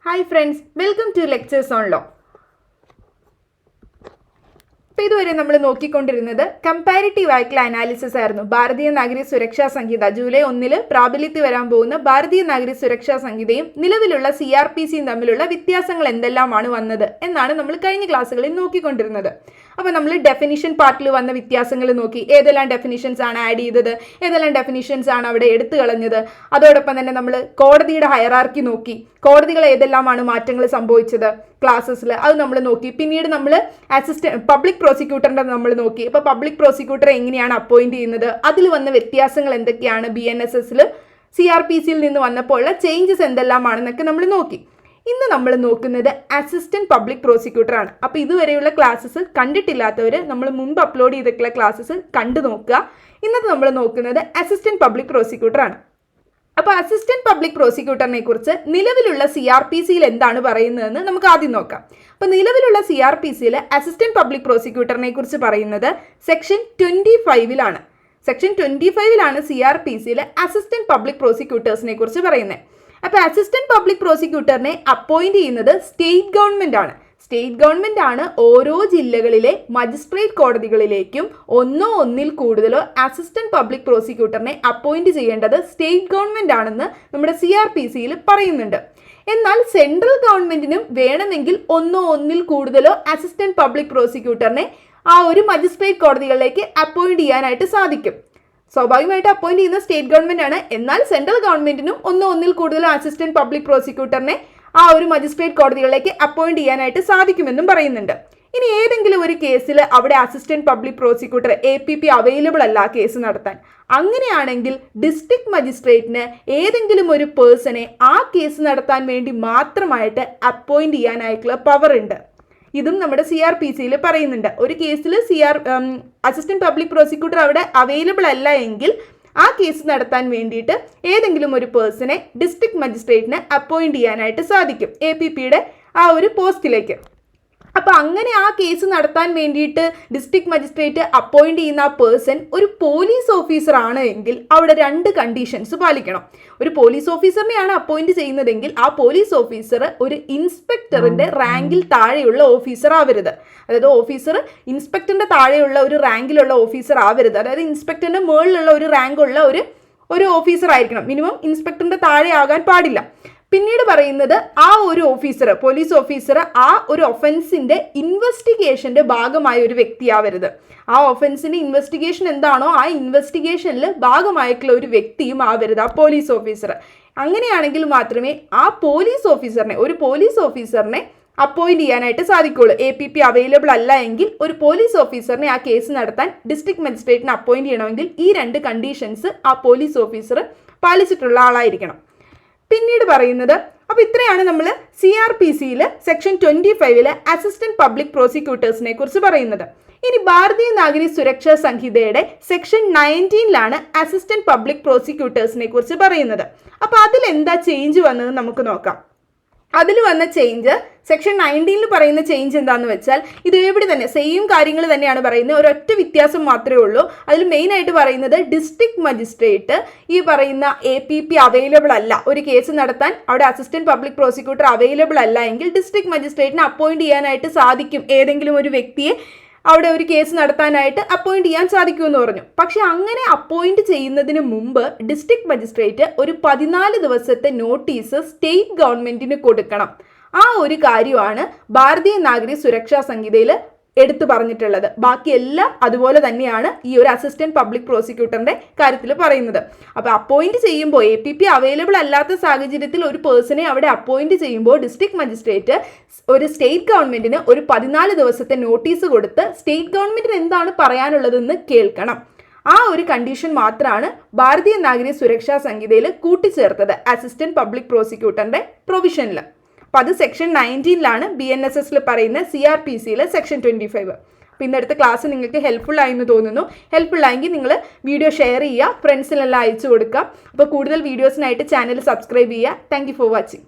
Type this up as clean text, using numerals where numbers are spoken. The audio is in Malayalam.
Hi friends, welcome to Lectures on Law. ഇതുവരെ നമ്മൾ നോക്കിക്കൊണ്ടിരുന്നത് കമ്പാരിറ്റീവ് ആയിട്ടുള്ള അനാലിസിസ് ആയിരുന്നു. ഭാരതീയ നാഗരിക സുരക്ഷാ സംഹിത ജൂലൈ 1 പ്രാബല്യത്തിൽ വരാൻ പോകുന്ന ഭാരതീയ നാഗരിക സുരക്ഷാ സംഹിതയും നിലവിലുള്ള CRPCയും തമ്മിലുള്ള വ്യത്യാസങ്ങൾ എന്തെല്ലാമാണ് വന്നത് എന്നാണ് നമ്മൾ കഴിഞ്ഞ ക്ലാസ്സുകളിൽ നോക്കിക്കൊണ്ടിരുന്നത്. അപ്പോൾ നമ്മൾ ഡെഫിനിഷൻ പാർട്ടിൽ വന്ന വ്യത്യാസങ്ങൾ നോക്കി, ഏതെല്ലാം ഡെഫിനിഷൻസ് ആണ് ആഡ് ചെയ്തത്, ഏതെല്ലാം ഡെഫിനിഷൻസ് ആണ് അവിടെ എടുത്തു കളഞ്ഞത്. അതോടൊപ്പം തന്നെ നമ്മൾ കോടതിയുടെ ഹയറാർക്കി നോക്കി, കോടതികൾ ഏതെല്ലാമാണ് മാറ്റങ്ങൾ സംഭവിച്ചത് ക്ലാസ്സസിൽ, അത് നമ്മൾ നോക്കി. പിന്നീട് നമ്മൾ പബ്ലിക് പ്രോസിക്യൂട്ടറിൻ്റെ നമ്മൾ നോക്കി. അപ്പോൾ പബ്ലിക് പ്രോസിക്യൂട്ടറെ എങ്ങനെയാണ് അപ്പോയിന്റ് ചെയ്യുന്നത്, അതിൽ വന്ന വ്യത്യാസങ്ങൾ എന്തൊക്കെയാണ്, BNSSൽ CRPCയിൽ നിന്ന് വന്നപ്പോൾ ചേഞ്ചസ് എന്തെല്ലാമാണെന്നൊക്കെ നമ്മൾ നോക്കി. ഇന്ന് നമ്മൾ നോക്കുന്നത് അസിസ്റ്റന്റ് പബ്ലിക് പ്രോസിക്യൂട്ടറാണ്. അപ്പോൾ ഇതുവരെയുള്ള ക്ലാസ്സസ് കണ്ടിട്ടില്ലാത്തവർ നമ്മൾ മുൻപ് അപ്ലോഡ് ചെയ്തിട്ടുള്ള ക്ലാസ്സസ് കണ്ടു നോക്കുക. ഇന്നത്തെ നമ്മൾ നോക്കുന്നത് അസിസ്റ്റന്റ് പബ്ലിക് പ്രോസിക്യൂട്ടറാണ്. അപ്പോൾ അസിസ്റ്റന്റ് പബ്ലിക് പ്രോസിക്യൂട്ടറിനെ കുറിച്ച് നിലവിലുള്ള CRPCയിൽ എന്താണ് പറയുന്നതെന്ന് നമുക്ക് ആദ്യം നോക്കാം. അപ്പോൾ നിലവിലുള്ള CRPCയിൽ അസിസ്റ്റന്റ് പബ്ലിക് പ്രോസിക്യൂട്ടറിനെ കുറിച്ച് പറയുന്നത് സെക്ഷൻ 25ലാണ്. സെക്ഷൻ 25ലാണ് CRPCയിൽ അസിസ്റ്റന്റ് പബ്ലിക് പ്രോസിക്യൂട്ടേഴ്സിനെ കുറിച്ച് പറയുന്നത്. അപ്പോൾ അസിസ്റ്റന്റ് പബ്ലിക് പ്രോസിക്യൂട്ടറിനെ അപ്പോയിന്റ് ചെയ്യുന്നത് സ്റ്റേറ്റ് ഗവൺമെന്റ് ആണ്. സ്റ്റേറ്റ് ഗവൺമെന്റ് ആണ് ഓരോ ജില്ലകളിലെ മജിസ്ട്രേറ്റ് കോടതികളിലേക്കും ഒന്നോ ഒന്നിൽ കൂടുതലോ അസിസ്റ്റന്റ് പബ്ലിക് പ്രോസിക്യൂട്ടറിനെ അപ്പോയിന്റ് ചെയ്യേണ്ടത് സ്റ്റേറ്റ് ഗവൺമെന്റ് ആണെന്ന് നമ്മുടെ CRPCയിൽ പറയുന്നുണ്ട്. എന്നാൽ സെൻട്രൽ ഗവൺമെന്റിനും വേണമെങ്കിൽ ഒന്നോ ഒന്നിൽ കൂടുതലോ അസിസ്റ്റന്റ് പബ്ലിക് പ്രോസിക്യൂട്ടറിനെ ആ ഒരു മജിസ്ട്രേറ്റ് കോടതികളിലേക്ക് അപ്പോയിന്റ് ചെയ്യാനായിട്ട് സാധിക്കും. സ്വാഭാവികമായിട്ട് അപ്പോയിന്റ് ചെയ്യുന്ന സ്റ്റേറ്റ് ഗവൺമെന്റ് ആണ്. എന്നാൽ സെൻട്രൽ ഗവൺമെന്റിനും ഒന്നോ ഒന്നിൽ കൂടുതലോ അസിസ്റ്റന്റ് പബ്ലിക് പ്രോസിക്യൂട്ടറിനെ ആ ഒരു മജിസ്ട്രേറ്റ് കോടതികളിലേക്ക് അപ്പോയിന്റ് ചെയ്യാനായിട്ട് സാധിക്കുമെന്നും പറയുന്നുണ്ട്. ഇനി ഏതെങ്കിലും ഒരു കേസിൽ അവിടെ assistant public prosecutor APP available അല്ല കേസ് നടത്താൻ, അങ്ങനെയാണെങ്കിൽ ഡിസ്ട്രിക്ട് മജിസ്ട്രേറ്റിന് ഏതെങ്കിലും ഒരു പേഴ്സണെ ആ കേസ് നടത്താൻ വേണ്ടി മാത്രമായിട്ട് അപ്പോയിന്റ് ചെയ്യാനായിട്ടുള്ള പവർ ഉണ്ട്. ഇതും നമ്മുടെ CRPCയിൽ പറയുന്നുണ്ട്. ഒരു കേസിൽ അസിസ്റ്റന്റ് പബ്ലിക് പ്രോസിക്യൂട്ടർ അവിടെ അവൈലബിൾ അല്ല എങ്കിൽ ആ കേസ് നടത്താൻ വേണ്ടിയിട്ട് ഏതെങ്കിലും ഒരു പേഴ്സണെ ഡിസ്ട്രിക്ട് മജിസ്ട്രേറ്റിന് അപ്പോയിന്റ് ചെയ്യാനായിട്ട് സാധിക്കും APPയുടെ ആ ഒരു പോസ്റ്റിലേക്ക്. അപ്പോൾ അങ്ങനെ ആ കേസ് നടത്താൻ വേണ്ടിയിട്ട് ഡിസ്ട്രിക്ട് മജിസ്ട്രേറ്റ് അപ്പോയിന്റ് ചെയ്യുന്ന ആ പേഴ്സൺ ഒരു പോലീസ് ഓഫീസർ ആണ് എങ്കിൽ അവിടെ 2 കണ്ടീഷൻസ് പാലിക്കണം. ഒരു പോലീസ് ഓഫീസറിനെയാണ് അപ്പോയിന്റ് ചെയ്യുന്നതെങ്കിൽ ആ പോലീസ് ഓഫീസർ ഒരു ഇൻസ്പെക്ടറിന്റെ റാങ്കിൽ താഴെയുള്ള ഓഫീസർ ആവരുത്. അതായത് ഓഫീസർ ഇൻസ്പെക്ടറിന്റെ താഴെയുള്ള ഒരു റാങ്കിലുള്ള ഓഫീസർ ആവരുത്. അതായത് ഇൻസ്പെക്ടറിന്റെ മുകളിലുള്ള ഒരു റാങ്കുള്ള ഒരു ഓഫീസർ ആയിരിക്കണം. മിനിമം ഇൻസ്പെക്ടറിന്റെ താഴെ ആകാൻ പാടില്ല. പിന്നീട് പറയുന്നത് ആ ഒരു ഓഫീസർ, പോലീസ് ഓഫീസർ ആ ഒരു ഒഫൻസിന്റെ ഇൻവെസ്റ്റിഗേഷന്റെ ഭാഗമായ ഒരു വ്യക്തിയാവരുത്. ആ ഒഫൻസിന്റെ ഇൻവെസ്റ്റിഗേഷൻ എന്താണോ ആ ഇൻവെസ്റ്റിഗേഷനിൽ ഭാഗമായിട്ടുള്ള ഒരു വ്യക്തിയും ആവരുത് ആ പോലീസ് ഓഫീസർ. അങ്ങനെയാണെങ്കിൽ മാത്രമേ ആ ഒരു പോലീസ് ഓഫീസറിനെ അപ്പോയിന്റ് ചെയ്യാനായിട്ട് സാധിക്കുള്ളൂ. APP അവൈലബിൾ അല്ല എങ്കിൽ ഒരു പോലീസ് ഓഫീസറിനെ ആ കേസ് നടത്താൻ ഡിസ്ട്രിക്ട് മജിസ്ട്രേറ്റിനെ അപ്പോയിന്റ് ചെയ്യണമെങ്കിൽ ഈ 2 കണ്ടീഷൻസ് ആ പോലീസ് ഓഫീസർ പാലിച്ചിട്ടുള്ള ആളായിരിക്കണം. പിന്നീട് പറയുന്നത്, അപ്പോൾ ഇത്രയാണ് നമ്മൾ CRPCയിൽ സെക്ഷൻ 25 അസിസ്റ്റന്റ് പബ്ലിക് പ്രോസിക്യൂട്ടേഴ്സിനെ കുറിച്ച് പറയുന്നത്. ഇനി ഭാരതീയ നാഗരിക സുരക്ഷാ സംഹിതയുടെ സെക്ഷൻ 19ലാണ് അസിസ്റ്റന്റ് പബ്ലിക് പ്രോസിക്യൂട്ടേഴ്സിനെ കുറിച്ച് പറയുന്നത്. അപ്പോൾ അതിൽ എന്താ ചേഞ്ച് വന്നത് നമുക്ക് നോക്കാം. അതിൽ വന്ന ചേഞ്ച് സെക്ഷൻ 19ൽ പറയുന്ന ചേഞ്ച് എന്താണെന്ന് വെച്ചാൽ ഇത് എവിടെ തന്നെ സെയിം കാര്യങ്ങൾ തന്നെയാണ് പറയുന്നത്, ഒരൊറ്റ വ്യത്യാസം മാത്രമേ ഉള്ളൂ. അതിൽ മെയിനായിട്ട് പറയുന്നത് ഡിസ്ട്രിക്ട് മജിസ്ട്രേറ്റ് ഈ പറയുന്ന APP അവൈലബിൾ അല്ല, ഒരു കേസ് നടത്താൻ അവിടെ അസിസ്റ്റന്റ് പബ്ലിക് പ്രോസിക്യൂട്ടർ അവൈലബിൾ അല്ല എങ്കിൽ ഡിസ്ട്രിക്ട് മജിസ്ട്രേറ്റിനെ അപ്പോയിന്റ് ചെയ്യാനായിട്ട് സാധിക്കും. ഏതെങ്കിലും ഒരു വ്യക്തിയെ അവിടെ ഒരു കേസ് നടത്താനായിട്ട് അപ്പോയിന്റ് ചെയ്യാൻ സാധിക്കുമെന്ന് പറഞ്ഞു. പക്ഷെ അങ്ങനെ അപ്പോയിന്റ് ചെയ്യുന്നതിന് മുമ്പ് ഡിസ്ട്രിക്ട് മജിസ്ട്രേറ്റ് ഒരു 14 ദിവസത്തെ നോട്ടീസ് സ്റ്റേറ്റ് ഗവൺമെന്റിന് കൊടുക്കണം. ആ ഒരു കാര്യമാണ് ഭാരതീയ നാഗരിക സുരക്ഷാ സംഹിതയിൽ എടുത്തു പറഞ്ഞിട്ടുള്ളത്. ബാക്കിയെല്ലാം അതുപോലെ തന്നെയാണ് ഈ ഒരു അസിസ്റ്റന്റ് പബ്ലിക് പ്രോസിക്യൂട്ടറിന്റെ കാര്യത്തിൽ പറയുന്നത്. അപ്പോൾ അപ്പോയിന്റ് ചെയ്യുമ്പോൾ APP അവൈലബിൾ അല്ലാത്ത സാഹചര്യത്തിൽ ഒരു പേഴ്സണെ അവിടെ അപ്പോയിന്റ് ചെയ്യുമ്പോൾ ഡിസ്ട്രിക്ട് മജിസ്ട്രേറ്റ് ഒരു സ്റ്റേറ്റ് ഗവൺമെന്റിന് ഒരു 14 ദിവസത്തെ നോട്ടീസ് കൊടുത്ത് സ്റ്റേറ്റ് ഗവൺമെന്റിന് എന്താണ് പറയാനുള്ളതെന്ന് കേൾക്കണം. ആ ഒരു കണ്ടീഷൻ മാത്രമാണ് ഭാരതീയ നാഗരിക സുരക്ഷാ സംഹിതയിൽ കൂട്ടിച്ചേർത്തത് അസിസ്റ്റന്റ് പബ്ലിക് പ്രോസിക്യൂട്ടറിന്റെ പ്രൊവിഷനിൽ. അപ്പോൾ അത് സെക്ഷൻ 19ലാണ് BNSSൽ പറയുന്ന CRPCയിലെ സെക്ഷൻ 25. അപ്പോൾ ഇന്നടുത്ത ക്ലാസ് നിങ്ങൾക്ക് ഹെൽപ്ഫുൾ ആയെന്ന് തോന്നുന്നു. ഹെൽപ്ഫുൾ ആയെങ്കിൽ നിങ്ങൾ വീഡിയോ ഷെയർ ചെയ്യുക, ഫ്രണ്ട്സിനെല്ലാം അയച്ചു കൊടുക്കുക. അപ്പോൾ കൂടുതൽ വീഡിയോസിനായിട്ട് ചാനൽ സബ്സ്ക്രൈബ് ചെയ്യുക. Thank you for watching.